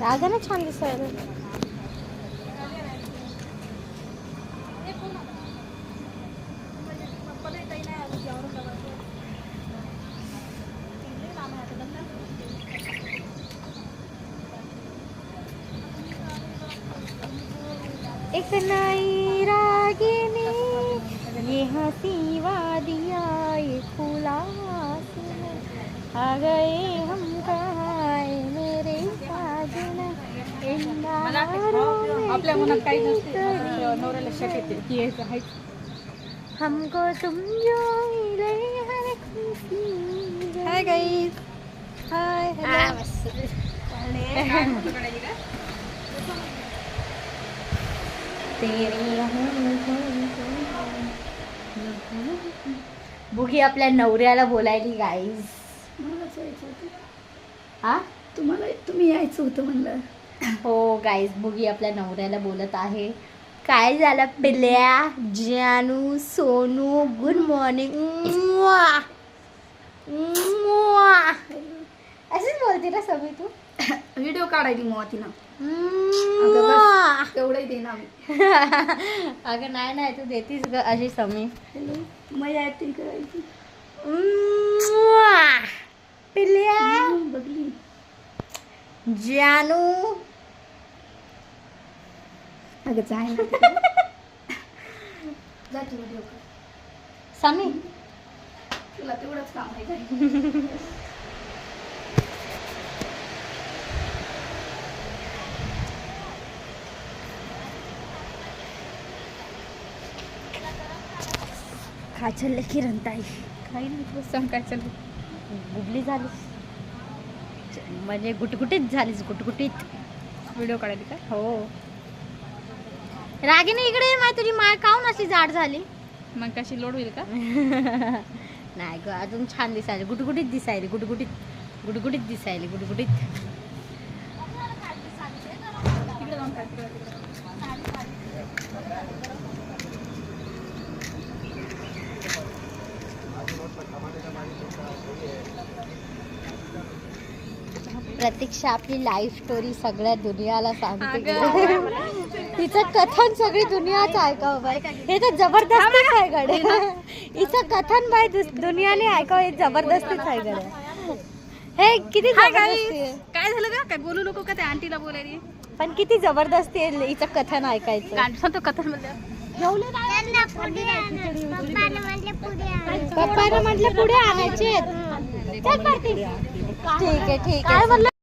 राजा ना छान दिसायला. एक नई रागिनी ये हंसी वादिया ये खुला आ गए हम कहाँ मेरे साजना. आपल्या मनात काही नसते, नवऱ्याला शक येते की हे आहे. हमको तुम जो मिले हर खुशी. Hi guys. हाय बुगी आपल्या नवऱ्याला बोलायली गाईज. हा तुम्ही यायचं होतं म्हणलं. हो गाईज, बुगी आपल्या नवऱ्याला बोलत आहे. काय झालं पिल्या जानू सोनू गुड मॉर्निंग. अशीच बोलते ना सगळी तू. व्हिडिओ काढायची मग तिनं तेवढंही दे ना. अगं नाही तू देतीस ग अशी समी. मजा ऍक्टिंग करायची. पिल्या बघली जानू. अगं जाय जाती व्हिडिओ समी तुला तेवढंच काम आहे काय. काय चाललं किरण ताई. काही नाही सांग काय चालू. गुबली झालीस म्हणजे गुटगुटीत झालीस गुटगुटीत. व्हिडिओ काढायची का. हो रागिनी इकडे माय तुझी माय काऊन अशी जाड झाली. मग कशी लोड होईल का. नाही ग अजून छान दिसायली गुटगुटीत दिसायली गुटगुटीत गुटगुटीत दिसायली गुटगुटीत. तिकडे जाऊन काय प्रतीक्षा आपली लाईफ स्टोरी सगळ्या दुनियाला सांगते. तिचं कथन सगळी दुनियाच ऐकावं बाई. हे तर जबरदस्तीच आहे गडे. हिचं कथन बाई दुनियाने ऐकावं. हे जबरदस्तीच आहे गडे. हे किती जबरदस्ती आहे. काय झालं का. काय बोलू नको का त्या आंटीला बोलायली. पण किती जबरदस्ती आहे हिचं कथन ऐकायचं. गांडीचं कथन म्हणलं. पप्पाने म्हटलं पुढे आणायचे. ठीक आहे काय म्हणलं.